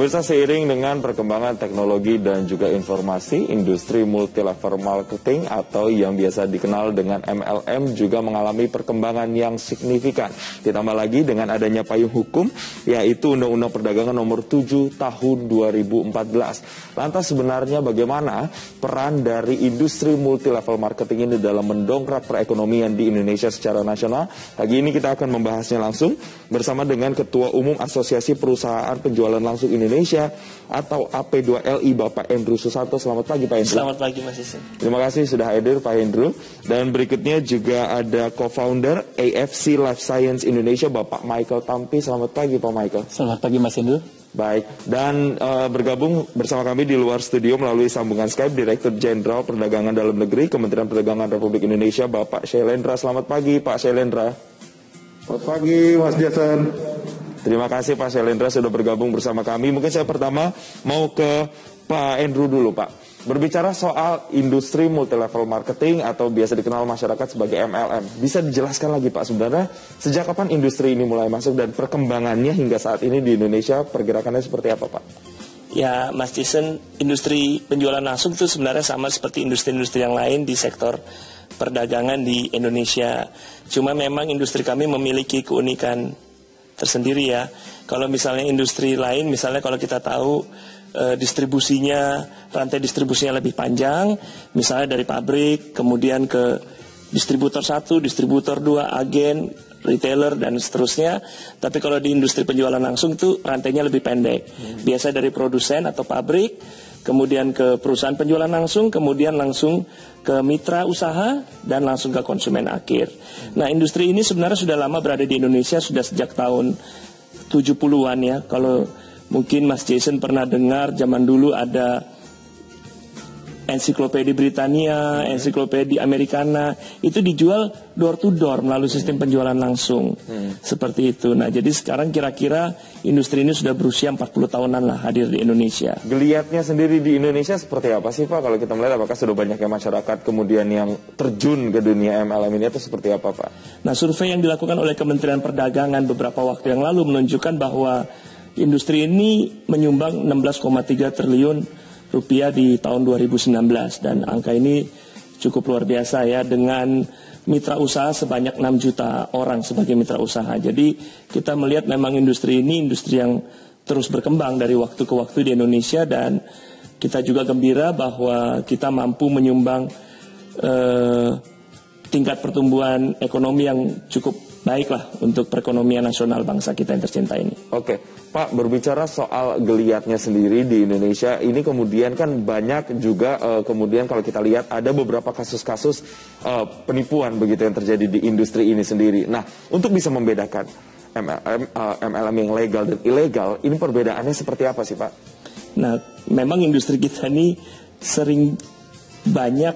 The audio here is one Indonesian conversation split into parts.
Pemirsa, seiring dengan perkembangan teknologi dan juga informasi, industri multi-level marketing atau yang biasa dikenal dengan MLM juga mengalami perkembangan yang signifikan. Ditambah lagi dengan adanya payung hukum, yaitu Undang-Undang Perdagangan Nomor 7 Tahun 2014. Lantas sebenarnya bagaimana peran dari industri multi-level marketing ini dalam mendongkrak perekonomian di Indonesia secara nasional? Pagi ini kita akan membahasnya langsung bersama dengan Ketua Umum Asosiasi Perusahaan Penjualan Langsung Indonesia atau AP2LI, Bapak Hendru Susanto. Selamat pagi, Pak Hendru. Selamat pagi, Mas Isin. Terima kasih sudah hadir, Pak Hendru. Dan berikutnya juga ada co-founder AFC Life Science Indonesia, Bapak Michael Tampi. Selamat pagi, Pak Michael. Selamat pagi, Mas Hendru. Baik, dan bergabung bersama kami di luar studio melalui sambungan Skype Direktur Jenderal Perdagangan Dalam Negeri Kementerian Perdagangan Republik Indonesia, Bapak Shailendra. Selamat pagi, Pak Shailendra. Selamat pagi, Mas Jason. Terima kasih Pak Shailendra sudah bergabung bersama kami. Mungkin saya pertama mau ke Pak Hendru dulu, Pak. Berbicara soal industri multi-level marketing atau biasa dikenal masyarakat sebagai MLM. Bisa dijelaskan lagi, Pak, sebenarnya sejak kapan industri ini mulai masuk dan perkembangannya hingga saat ini di Indonesia pergerakannya seperti apa, Pak? Ya, Mas Jason, industri penjualan langsung itu sebenarnya sama seperti industri-industri yang lain di sektor perdagangan di Indonesia. Cuma memang industri kami memiliki keunikan tersendiri ya. Kalau misalnya industri lain, misalnya kalau kita tahu distribusinya, rantai distribusinya lebih panjang, misalnya dari pabrik, kemudian ke distributor 1, distributor 2, agen, retailer, dan seterusnya. Tapi kalau di industri penjualan langsung itu rantainya lebih pendek. Biasa dari produsen atau pabrik, kemudian ke perusahaan penjualan langsung, kemudian langsung ke mitra usaha, dan langsung ke konsumen akhir. Nah, industri ini sebenarnya sudah lama berada di Indonesia, sudah sejak tahun 70-an ya. Kalau mungkin Mas Jason pernah dengar, zaman dulu ada ensiklopedia Britania, ensiklopedia Americana, itu dijual door to door melalui sistem penjualan langsung. Seperti itu. Nah, jadi sekarang kira-kira industri ini sudah berusia 40 tahunan lah hadir di Indonesia. Geliatnya sendiri di Indonesia seperti apa sih, Pak? Kalau kita melihat apakah sudah banyaknya masyarakat kemudian yang terjun ke dunia MLM ini atau seperti apa, Pak? Nah, survei yang dilakukan oleh Kementerian Perdagangan beberapa waktu yang lalu menunjukkan bahwa industri ini menyumbang 16,3 triliun rupiah di tahun 2019, dan angka ini cukup luar biasa ya, dengan mitra usaha sebanyak 6 juta orang sebagai mitra usaha. Jadi kita melihat memang industri ini industri yang terus berkembang dari waktu ke waktu di Indonesia, dan kita juga gembira bahwa kita mampu menyumbang tingkat pertumbuhan ekonomi yang cukup baiklah untuk perekonomian nasional bangsa kita yang tercinta ini. Oke, Pak, berbicara soal geliatnya sendiri di Indonesia, ini kemudian kan banyak juga kemudian kalau kita lihat ada beberapa kasus-kasus penipuan begitu yang terjadi di industri ini sendiri. Nah, untuk bisa membedakan MLM yang legal dan ilegal, ini perbedaannya seperti apa sih, Pak? Nah, memang industri kita ini sering banyak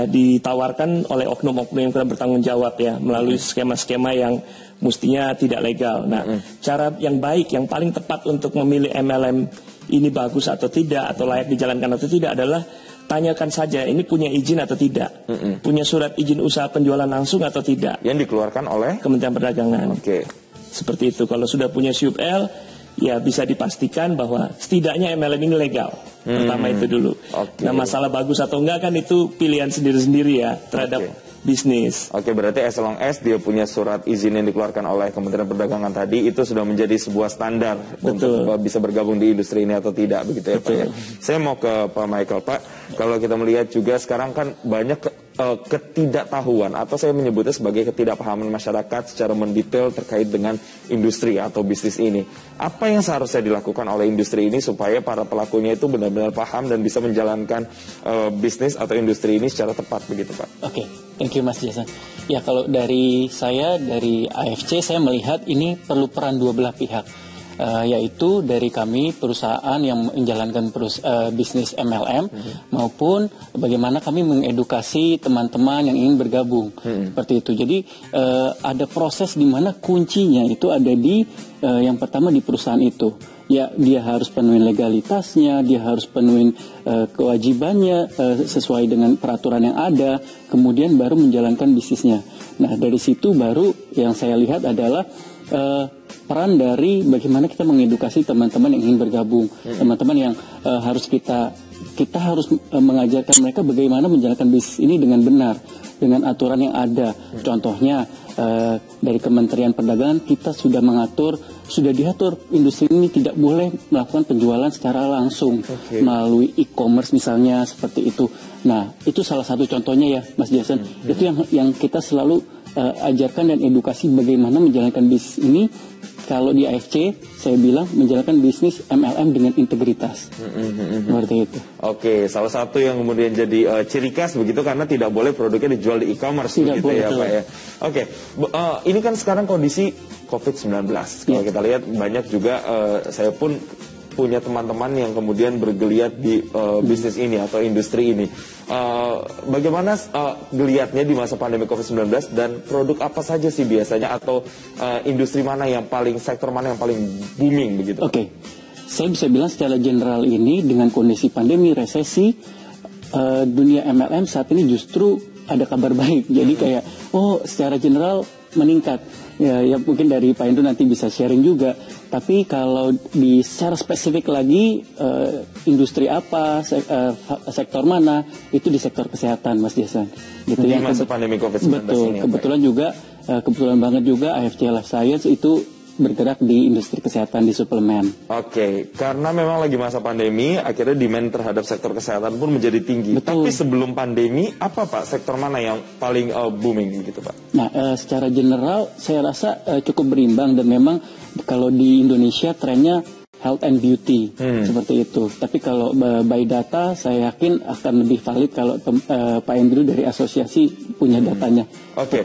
ditawarkan oleh oknum-oknum yang kurang bertanggung jawab ya, melalui skema-skema yang mestinya tidak legal. Nah, cara yang baik, yang paling tepat untuk memilih MLM ini bagus atau tidak, atau layak dijalankan atau tidak adalah tanyakan saja, ini punya izin atau tidak, punya surat izin usaha penjualan langsung atau tidak, yang dikeluarkan oleh Kementerian Perdagangan. Oke. Seperti itu. Kalau sudah punya SUP-L, ya bisa dipastikan bahwa setidaknya MLM ini legal. Pertama itu dulu. Nah, masalah bagus atau enggak kan itu pilihan sendiri-sendiri ya terhadap bisnis. Oke, berarti as long as dia punya surat izin yang dikeluarkan oleh Kementerian Perdagangan tadi, itu sudah menjadi sebuah standar untuk bisa bergabung di industri ini atau tidak, begitu ya, Pak ya. Saya mau ke Pak Michael. Pak, kalau kita melihat juga sekarang kan banyak ketidaktahuan atau saya menyebutnya sebagai ketidakpahaman masyarakat secara mendetail terkait dengan industri atau bisnis ini. Apa yang seharusnya dilakukan oleh industri ini supaya para pelakunya itu benar-benar paham dan bisa menjalankan bisnis atau industri ini secara tepat, begitu, Pak? Oke, thank you Mas Jason. Ya, kalau dari saya, dari AFC, saya melihat ini perlu peran dua belah pihak. Yaitu dari kami perusahaan yang menjalankan bisnis MLM maupun bagaimana kami mengedukasi teman-teman yang ingin bergabung seperti itu. Jadi ada proses di mana kuncinya itu ada di yang pertama di perusahaan itu. Ya, dia harus penuhin legalitasnya, dia harus penuhin kewajibannya sesuai dengan peraturan yang ada, kemudian baru menjalankan bisnisnya. Nah, dari situ baru yang saya lihat adalah peran dari bagaimana kita mengedukasi teman-teman yang ingin bergabung, teman-teman yang harus kita harus mengajarkan mereka bagaimana menjalankan bisnis ini dengan benar, dengan aturan yang ada. Contohnya dari Kementerian Perdagangan kita sudah diatur industri ini tidak boleh melakukan penjualan secara langsung melalui e-commerce misalnya, seperti itu. Nah, itu salah satu contohnya ya, Mas Jason. Itu yang kita selalu ajarkan dan edukasi bagaimana menjalankan bisnis ini. Kalau di AFC, saya bilang menjalankan bisnis MLM dengan integritas. Seperti itu. Oke, salah satu yang kemudian jadi ciri khas begitu karena tidak boleh produknya dijual di e-commerce begitu ya Pak ya. Oke, ini kan sekarang kondisi COVID-19. Kalau kita lihat banyak juga, saya pun punya teman-teman yang kemudian bergeliat di bisnis ini atau industri ini. Bagaimana geliatnya di masa pandemi COVID-19 dan produk apa saja sih biasanya atau industri mana yang paling, sektor mana yang paling booming begitu? Oke, saya bisa bilang secara general ini dengan kondisi pandemi, resesi, dunia MLM saat ini justru ada kabar baik. Jadi kayak, secara general meningkat. Ya mungkin dari Pak Hendro nanti bisa sharing juga. Tapi kalau secara spesifik lagi, industri apa, sektor mana, itu di sektor kesehatan, Mas Jason. Gitu di masa pandemi COVID-19 betul, ini. Kebetulan banget juga AFC Life Science itu bergerak di industri kesehatan, di suplemen. Oke, karena memang lagi masa pandemi, akhirnya demand terhadap sektor kesehatan pun menjadi tinggi. Betul. Tapi sebelum pandemi, apa Pak, sektor mana yang paling booming gitu Pak? Nah, secara general saya rasa cukup berimbang dan memang kalau di Indonesia trennya health and beauty seperti itu. Tapi kalau by data saya yakin akan lebih valid kalau Pak Andrew dari asosiasi punya datanya. Oke.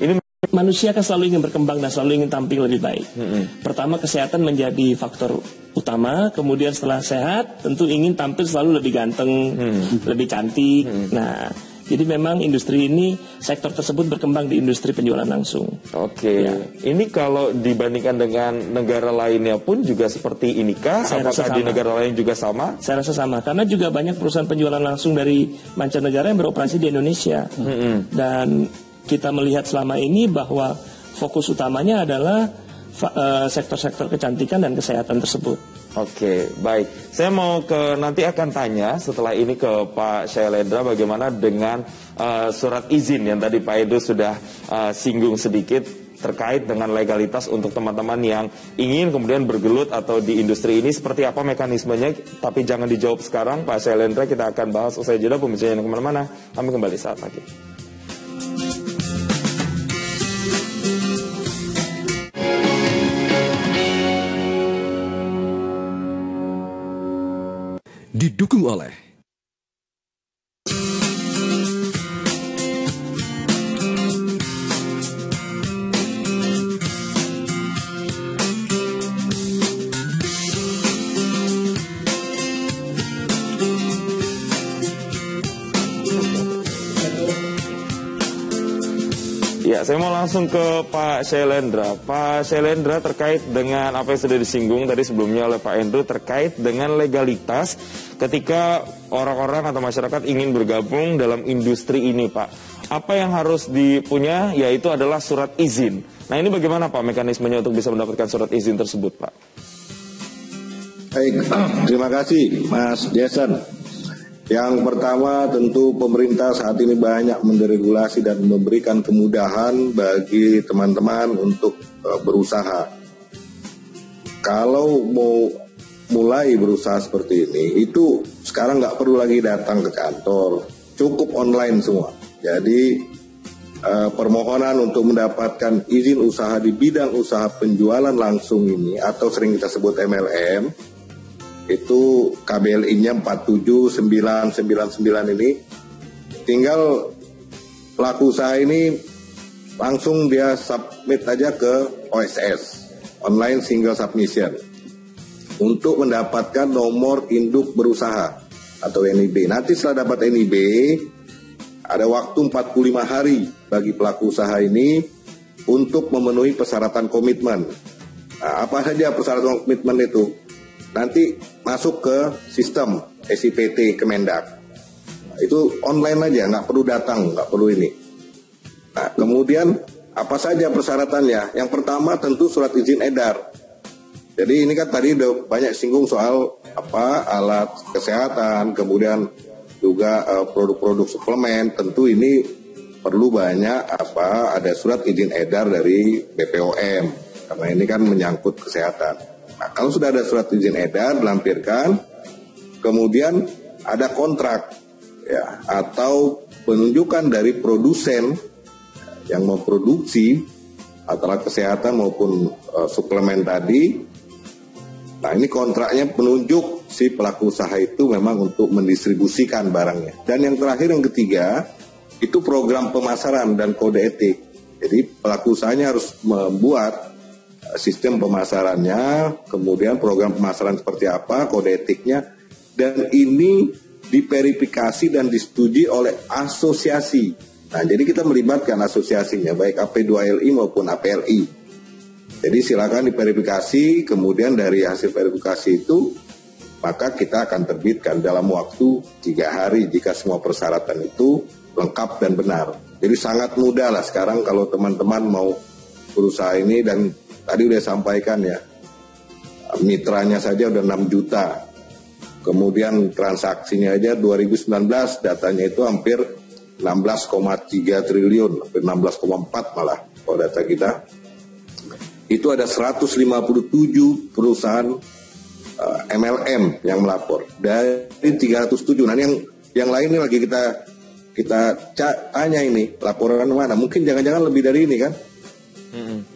Ini manusia kan selalu ingin berkembang dan selalu ingin tampil lebih baik. Pertama, kesehatan menjadi faktor utama. Kemudian setelah sehat, tentu ingin tampil selalu lebih ganteng, lebih cantik. Nah, jadi memang industri ini, sektor tersebut berkembang di industri penjualan langsung. Ya. Ini kalau dibandingkan dengan negara lainnya pun juga seperti inikah? Apakah di negara lain juga sama? Saya rasa sama, karena juga banyak perusahaan penjualan langsung dari mancanegara yang beroperasi di Indonesia. Dan kita melihat selama ini bahwa fokus utamanya adalah sektor-sektor kecantikan dan kesehatan tersebut. Oke, baik. Saya mau nanti akan tanya setelah ini ke Pak Shailendra bagaimana dengan surat izin yang tadi Pak Edo sudah singgung sedikit terkait dengan legalitas untuk teman-teman yang ingin kemudian bergelut atau di industri ini, seperti apa mekanismenya. Tapi jangan dijawab sekarang, Pak Shailendra, kita akan bahas usai jeda. Pemirsa yang kemana-mana, kami kembali saat lagi. Didukung oleh Ya, saya mau langsung ke Pak Shailendra. Pak Shailendra, terkait dengan apa yang sudah disinggung tadi sebelumnya oleh Pak Andrew terkait dengan legalitas ketika orang-orang atau masyarakat ingin bergabung dalam industri ini, Pak. Apa yang harus dipunya yaitu adalah surat izin. Nah, ini bagaimana Pak mekanismenya untuk bisa mendapatkan surat izin tersebut, Pak? Baik, terima kasih Mas Jason. Yang pertama tentu pemerintah saat ini banyak menderegulasi dan memberikan kemudahan bagi teman-teman untuk berusaha. Kalau mau mulai berusaha seperti ini, itu sekarang nggak perlu lagi datang ke kantor, cukup online semua. Jadi permohonan untuk mendapatkan izin usaha di bidang usaha penjualan langsung ini atau sering kita sebut MLM, itu KBLI-nya 47999 ini, tinggal pelaku usaha ini langsung dia submit aja ke OSS, Online Single Submission, untuk mendapatkan nomor induk berusaha atau NIB. Nanti setelah dapat NIB, ada waktu 45 hari bagi pelaku usaha ini untuk memenuhi persyaratan komitmen. Nah, apa saja persyaratan komitmen itu? Nanti masuk ke sistem SIPT Kemendak. Nah, itu online aja, nggak perlu datang, nggak perlu ini. Nah, kemudian Apa saja persyaratannya? Yang pertama tentu surat izin edar. Jadi ini kan tadi udah banyak singgung soal alat kesehatan, kemudian juga produk-produk suplemen. Tentu ini perlu banyak ada surat izin edar dari BPOM karena ini kan menyangkut kesehatan. Nah, kalau sudah ada surat izin edar dilampirkan, kemudian ada kontrak ya atau penunjukan dari produsen yang memproduksi alat kesehatan maupun suplemen tadi. Nah, ini kontraknya penunjuk si pelaku usaha itu memang untuk mendistribusikan barangnya. Dan yang terakhir, yang ketiga, itu program pemasaran dan kode etik. Jadi pelaku usahanya harus membuat sistem pemasarannya, kemudian program pemasaran seperti apa, kode etiknya, dan ini diverifikasi dan disetujui oleh asosiasi. Nah, jadi kita melibatkan asosiasinya, baik AP2LI maupun APLI. Jadi silakan diverifikasi, kemudian dari hasil verifikasi itu, maka kita akan terbitkan dalam waktu 3 hari jika semua persyaratan itu lengkap dan benar. Jadi sangat mudah lah sekarang kalau teman-teman mau berusaha ini, dan tadi udah sampaikan ya, mitranya saja udah 6 juta. Kemudian transaksinya aja 2019 datanya itu hampir 16,3 triliun, hampir 16,4 malah kalau data kita. Itu ada 157 perusahaan MLM yang melapor dari 307. Nah, yang lain ini lagi kita tanya ini laporan mana? Mungkin jangan-jangan lebih dari ini kan?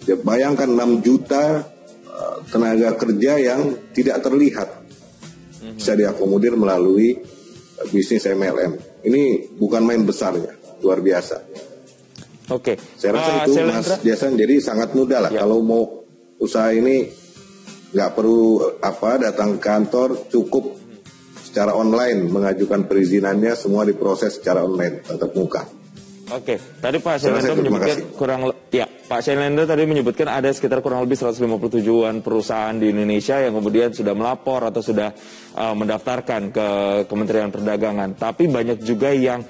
Ya, bayangkan 6 juta tenaga kerja yang tidak terlihat bisa diakomodir melalui bisnis MLM. Ini bukan main besarnya, luar biasa. Oke. Saya rasa itu Mas Jason, jadi sangat mudah lah ya. Kalau mau usaha ini nggak perlu datang ke kantor, cukup secara online mengajukan perizinannya, semua diproses secara online tatap muka. Oke, tadi Pak Syailendra menyebutkan Pak Syailendra tadi menyebutkan ada sekitar kurang lebih 157-an perusahaan di Indonesia yang kemudian sudah melapor atau sudah mendaftarkan ke Kementerian Perdagangan. Tapi banyak juga yang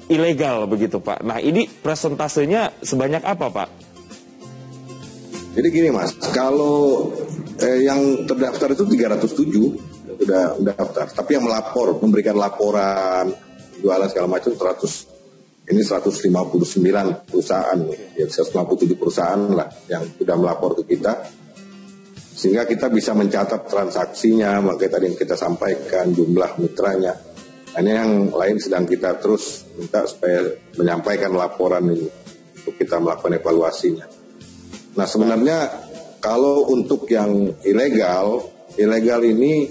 ilegal begitu Pak. Nah, ini presentasenya sebanyak apa Pak? Jadi gini Mas, kalau yang terdaftar itu 307 sudah daftar, tapi yang melapor, memberikan laporan, jualan segala macam 159 perusahaan, ya 157 perusahaan lah yang sudah melapor ke kita, sehingga kita bisa mencatat transaksinya, makanya tadi yang kita sampaikan jumlah mitranya. Ini yang lain sedang kita terus minta supaya menyampaikan laporan ini untuk kita melakukan evaluasinya. Nah, sebenarnya kalau untuk yang ilegal ini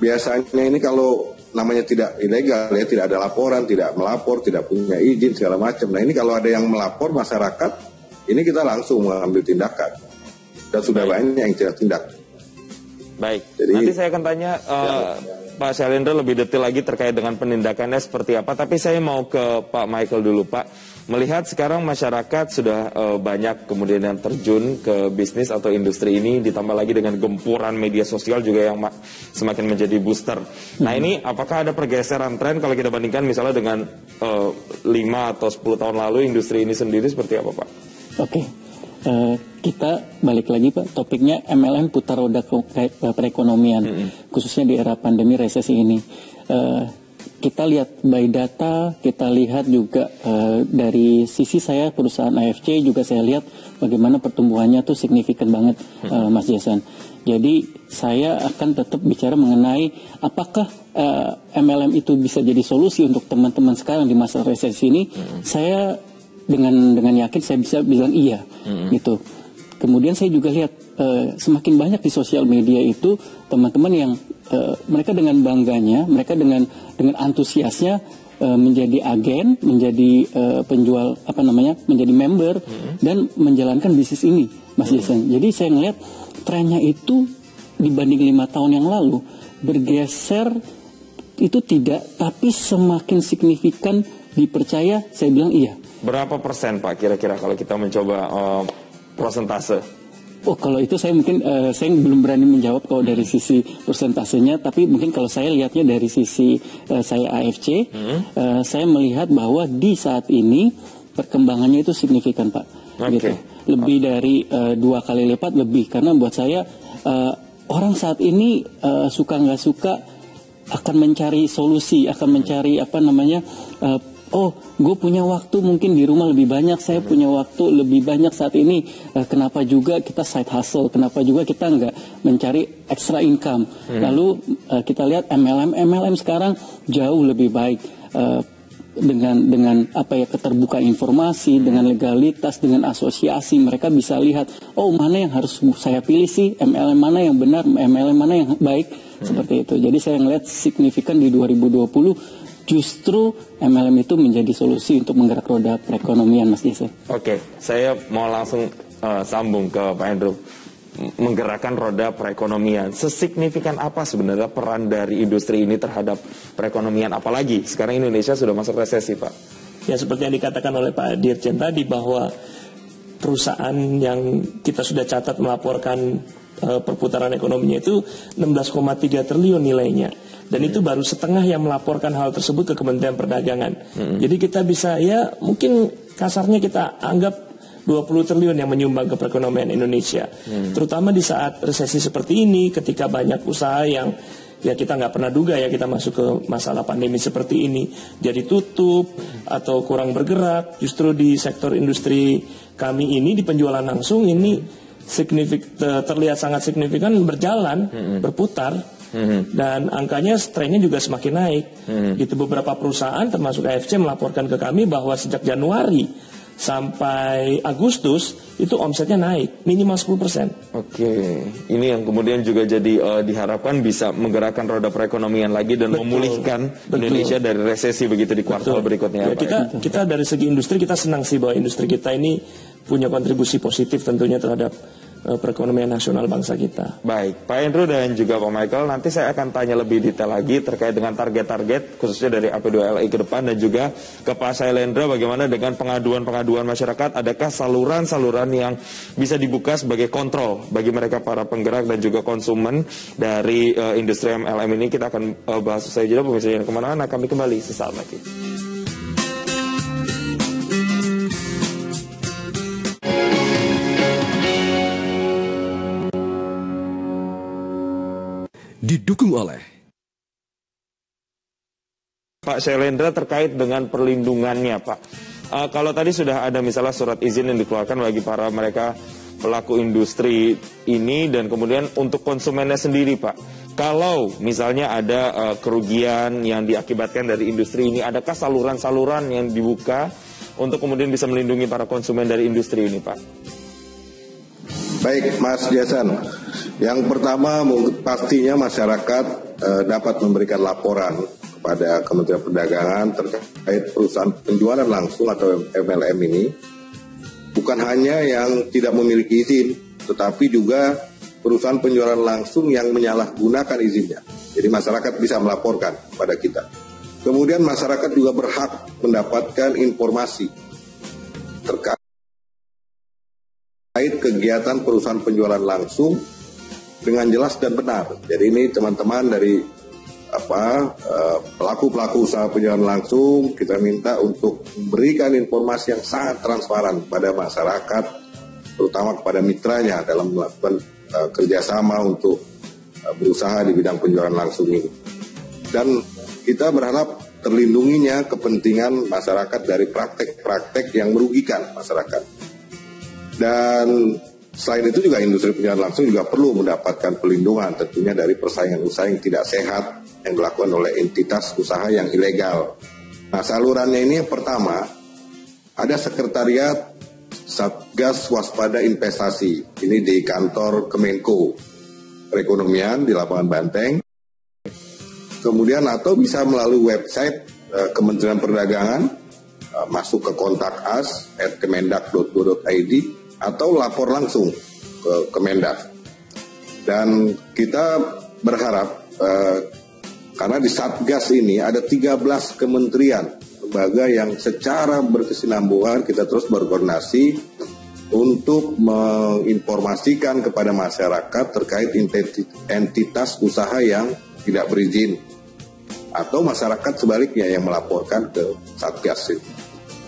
biasanya ini kalau namanya tidak ilegal ya, tidak ada laporan, tidak melapor, tidak punya izin segala macam. Nah, ini kalau ada yang melapor masyarakat, ini kita langsung mengambil tindakan. Dan sudah banyak yang tidak tindak. Baik. Jadi, nanti saya akan tanya Pak Syailendra lebih detail lagi terkait dengan penindakannya seperti apa. Tapi saya mau ke Pak Michael dulu, Pak. Melihat sekarang masyarakat sudah banyak kemudian yang terjun ke bisnis atau industri ini, ditambah lagi dengan gempuran media sosial juga yang semakin menjadi booster. Nah, ini apakah ada pergeseran tren kalau kita bandingkan misalnya dengan 5 atau 10 tahun lalu industri ini sendiri seperti apa Pak? Oke. Kita balik lagi Pak, topiknya MLM putar roda perekonomian, khususnya di era pandemi resesi ini. Kita lihat by data, kita lihat juga dari sisi saya perusahaan AFC juga saya lihat bagaimana pertumbuhannya tuh signifikan banget, Mas Jason. Jadi saya akan tetap bicara mengenai apakah MLM itu bisa jadi solusi untuk teman-teman sekarang di masa resesi ini. Saya dengan yakin saya bisa bilang iya, gitu. Kemudian saya juga lihat semakin banyak di sosial media itu teman-teman yang mereka dengan bangganya, mereka dengan antusiasnya menjadi agen, menjadi penjual menjadi member dan menjalankan bisnis ini, Mas Jason. Jadi saya ngelihat trennya itu dibanding 5 tahun yang lalu bergeser itu tidak, tapi semakin signifikan dipercaya, saya bilang iya. Berapa persen Pak kira-kira kalau kita mencoba persentase? Oh, kalau itu saya mungkin saya belum berani menjawab kalau dari sisi persentasenya, tapi mungkin kalau saya lihatnya dari sisi saya AFC, saya melihat bahwa di saat ini perkembangannya itu signifikan, Pak. Gitu. Lebih dari 2 kali lipat lebih, karena buat saya orang saat ini suka nggak suka akan mencari solusi, akan mencari oh, gue punya waktu mungkin di rumah lebih banyak, saya punya waktu lebih banyak saat ini. Kenapa juga kita side hustle? Kenapa juga kita nggak mencari extra income? Lalu kita lihat MLM sekarang jauh lebih baik dengan keterbukaan informasi, dengan legalitas, dengan asosiasi. Mereka bisa lihat, oh mana yang harus saya pilih sih, MLM mana yang benar, MLM mana yang baik, seperti itu. Jadi saya ngelihat signifikan di 2020. Justru MLM itu menjadi solusi untuk menggerak roda perekonomian, Mas Jason. Oke, saya mau langsung sambung ke Pak Hendro. Menggerakkan roda perekonomian. Sesignifikan apa sebenarnya peran dari industri ini terhadap perekonomian? Apalagi sekarang Indonesia sudah masuk resesi, Pak. Ya, seperti yang dikatakan oleh Pak Dirjen tadi, bahwa perusahaan yang kita sudah catat melaporkan perputaran ekonominya itu 16,3 triliun nilainya. Dan itu baru setengah yang melaporkan hal tersebut ke Kementerian Perdagangan. Jadi kita bisa, ya mungkin kasarnya kita anggap 20 triliun yang menyumbang ke perekonomian Indonesia. Terutama di saat resesi seperti ini, ketika banyak usaha yang ya kita nggak pernah duga ya kita masuk ke masalah pandemi seperti ini, jadi tutup atau kurang bergerak. Justru di sektor industri kami ini, di penjualan langsung ini terlihat sangat signifikan berjalan, berputar. Dan angkanya trennya juga semakin naik. Gitu, beberapa perusahaan termasuk AFC melaporkan ke kami bahwa sejak Januari sampai Agustus itu omsetnya naik minimal 10%. Oke, ini yang kemudian juga jadi diharapkan bisa menggerakkan roda perekonomian lagi dan memulihkan Indonesia dari resesi begitu di kuartal berikutnya. Ya, kita dari segi industri kita senang sih bahwa industri kita ini punya kontribusi positif tentunya terhadap perekonomian nasional bangsa kita. Baik, Pak Hendro dan juga Pak Michael, nanti saya akan tanya lebih detail lagi terkait dengan target-target khususnya dari AP2LI ke depan, dan juga ke Pak Sailendra bagaimana dengan pengaduan-pengaduan masyarakat. Adakah saluran-saluran yang bisa dibuka sebagai kontrol bagi mereka para penggerak dan juga konsumen dari industri MLM ini? Kita akan bahas usai jeda. Pemirsa jangan kemana-mana, kami kembali sesaat lagi. Didukung oleh Pak Sailendra terkait dengan perlindungannya, Pak. Kalau tadi sudah ada misalnya surat izin yang dikeluarkan bagi para mereka pelaku industri ini, dan kemudian untuk konsumennya sendiri, Pak. Kalau misalnya ada kerugian yang diakibatkan dari industri ini, adakah saluran-saluran yang dibuka untuk kemudian bisa melindungi para konsumen dari industri ini, Pak? Baik, Mas Jason. Yang pertama, pastinya masyarakat dapat memberikan laporan kepada Kementerian Perdagangan terkait perusahaan penjualan langsung atau MLM ini. Bukan hanya yang tidak memiliki izin, tetapi juga perusahaan penjualan langsung yang menyalahgunakan izinnya. Jadi masyarakat bisa melaporkan kepada kita. Kemudian masyarakat juga berhak mendapatkan informasi terkait kegiatan perusahaan penjualan langsung dengan jelas dan benar. Jadi ini teman-teman dari pelaku-pelaku usaha penjualan langsung, kita minta untuk memberikan informasi yang sangat transparan pada masyarakat, terutama kepada mitranya dalam melakukan kerjasama untuk berusaha di bidang penjualan langsung ini. Dan kita berharap terlindunginya kepentingan masyarakat dari praktek-praktek yang merugikan masyarakat. Dan selain itu juga industri penjualan langsung juga perlu mendapatkan pelindungan tentunya dari persaingan usaha yang tidak sehat yang dilakukan oleh entitas usaha yang ilegal. Nah, salurannya ini yang pertama, ada sekretariat Satgas Waspada Investasi. Ini di kantor Kemenko Perekonomian di Lapangan Banteng. Kemudian atau bisa melalui website Kementerian Perdagangan, masuk ke kontak us @kemendak.go.id atau lapor langsung ke Kemendak. Dan kita berharap karena di Satgas ini ada 13 kementerian lembaga yang secara berkesinambungan kita terus berkoordinasi untuk menginformasikan kepada masyarakat terkait entitas usaha yang tidak berizin atau masyarakat sebaliknya yang melaporkan ke Satgas.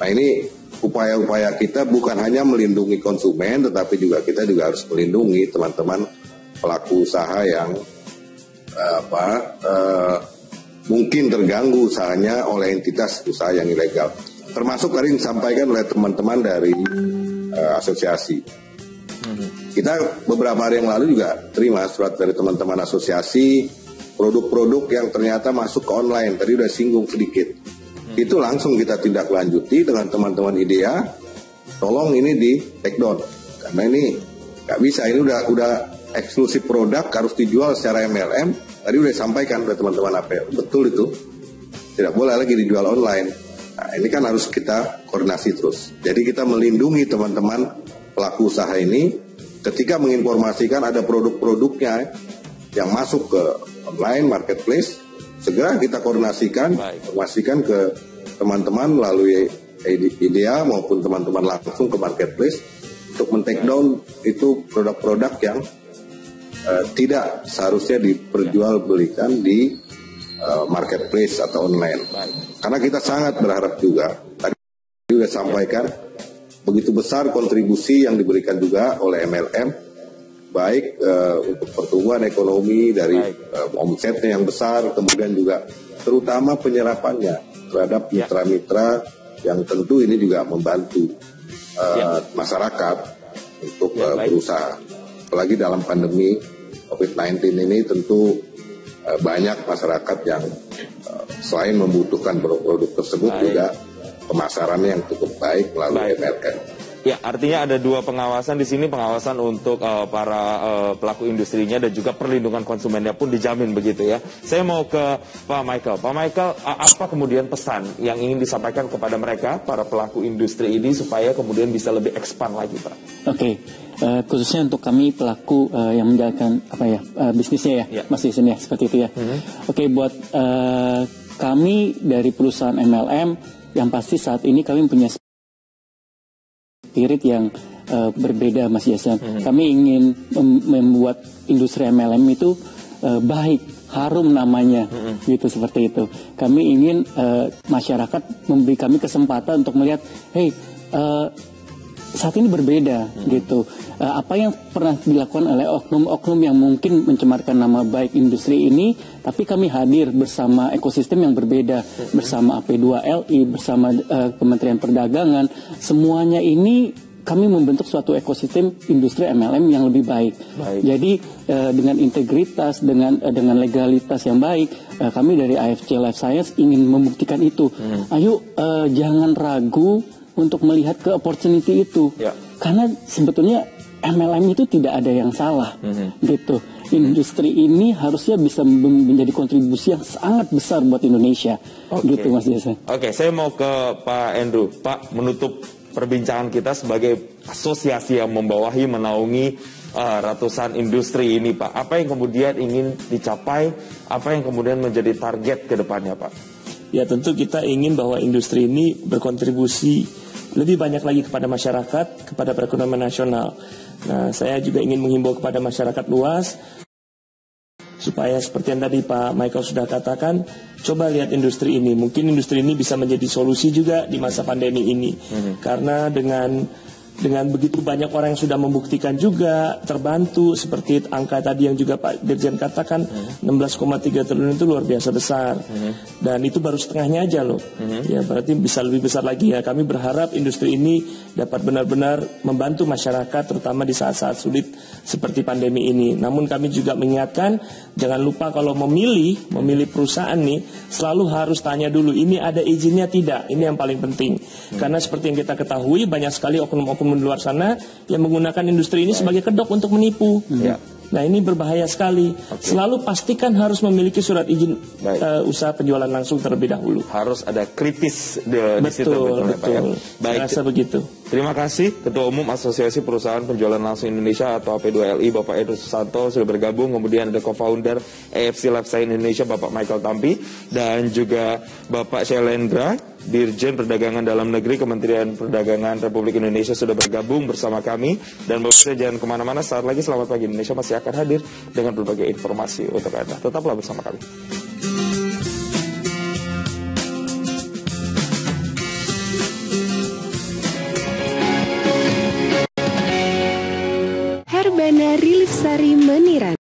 Nah, ini upaya-upaya kita bukan hanya melindungi konsumen, tetapi kita juga harus melindungi teman-teman pelaku usaha yang mungkin terganggu usahanya oleh entitas usaha yang ilegal. Termasuk tadi disampaikan oleh teman-teman dari asosiasi. Kita beberapa hari yang lalu juga terima surat dari teman-teman asosiasi produk-produk yang ternyata masuk ke online. Tadi udah singgung sedikit. Itu langsung kita tindak lanjuti dengan teman-teman IDEA. Tolong ini di take down karena ini nggak bisa. Ini udah eksklusif produk, harus dijual secara MLM. Tadi udah disampaikan oleh teman-teman APR. Betul itu. Tidak boleh lagi dijual online. Nah, ini kan harus kita koordinasi terus. Jadi kita melindungi teman-teman pelaku usaha ini ketika menginformasikan ada produk-produknya yang masuk ke online marketplace, segera kita koordinasikan, informasikan ke teman-teman melalui IDEA maupun teman-teman langsung ke marketplace untuk men-take down itu produk-produk yang tidak seharusnya diperjualbelikan di marketplace atau online. Karena kita sangat berharap juga, tadi sudah sampaikan, begitu besar kontribusi yang diberikan juga oleh MLM, baik untuk pertumbuhan ekonomi dari omsetnya yang besar, kemudian juga terutama penyerapannya terhadap mitra-mitra yang tentu ini juga membantu masyarakat untuk berusaha. Apalagi dalam pandemi COVID-19 ini tentu banyak masyarakat yang selain membutuhkan produk-produk tersebut juga pemasarannya yang cukup baik melalui MLM. Ya, artinya ada dua pengawasan di sini, pengawasan untuk para pelaku industrinya dan juga perlindungan konsumennya pun dijamin begitu ya. Saya mau ke Pak Michael. Pak Michael, apa kemudian pesan yang ingin disampaikan kepada mereka, para pelaku industri ini supaya kemudian bisa lebih expand lagi, Pak? Oke. Khususnya untuk kami pelaku yang menjalankan bisnisnya ya, Mas Jason ya, seperti itu ya. Oke, buat kami dari perusahaan MLM yang pasti saat ini kami punya spirit yang berbeda, Mas Jason. Kami ingin membuat industri MLM itu baik, harum namanya, gitu seperti itu. Kami ingin masyarakat memberi kami kesempatan untuk melihat, saat ini berbeda gitu. Apa yang pernah dilakukan oleh oknum-oknum yang mungkin mencemarkan nama baik industri ini, tapi kami hadir bersama ekosistem yang berbeda, bersama AP2LI, bersama Kementerian Perdagangan, semuanya ini kami membentuk suatu ekosistem industri MLM yang lebih baik. Jadi dengan integritas, dengan legalitas yang baik, kami dari AFC Life Science ingin membuktikan itu. Ayo jangan ragu untuk melihat ke opportunity itu, karena sebetulnya MLM itu tidak ada yang salah, gitu. Industri ini harusnya bisa menjadi kontribusi yang sangat besar buat Indonesia, gitu Mas Jason. Oke, saya mau ke Pak Andrew. Pak, menutup perbincangan kita sebagai asosiasi yang membawahi, menaungi ratusan industri ini, Pak. Apa yang kemudian ingin dicapai? Apa yang kemudian menjadi target ke depannya, Pak? Ya, tentu kita ingin bahwa industri ini berkontribusi lebih banyak lagi kepada masyarakat, kepada perekonomian nasional. Nah, saya juga ingin menghimbau kepada masyarakat luas supaya seperti yang tadi Pak Michael sudah katakan, coba lihat industri ini. Mungkin industri ini bisa menjadi solusi juga di masa pandemi ini. Karena dengan begitu banyak orang yang sudah membuktikan juga terbantu, seperti angka tadi yang juga Pak Dirjen katakan, 16,3 triliun itu luar biasa besar. Dan itu baru setengahnya aja loh. Ya, berarti bisa lebih besar lagi ya. Kami berharap industri ini dapat benar-benar membantu masyarakat, terutama di saat-saat sulit seperti pandemi ini. Namun kami juga mengingatkan, jangan lupa kalau memilih perusahaan nih, selalu harus tanya dulu, ini ada izinnya tidak? Ini yang paling penting. Karena seperti yang kita ketahui, banyak sekali oknum-oknum di luar sana yang menggunakan industri ini sebagai kedok untuk menipu. Nah, ini berbahaya sekali. Selalu pastikan harus memiliki surat izin usaha penjualan langsung terlebih dahulu. Harus ada kritis di situ. Betul. Ya? Baik. Saya rasa begitu. Terima kasih Ketua Umum Asosiasi Perusahaan Penjualan Langsung Indonesia atau AP2LI Bapak Edo Susanto sudah bergabung. Kemudian ada co-founder AFC Life Science Indonesia Bapak Michael Tampi, dan juga Bapak Syailendra, Dirjen Perdagangan Dalam Negeri Kementerian Perdagangan Republik Indonesia sudah bergabung bersama kami. Dan Bapak jangan kemana-mana, saat lagi Selamat Pagi Indonesia masih akan hadir dengan berbagai informasi untuk Anda. Tetaplah bersama kami. Pramana Rilif Sari Meniran.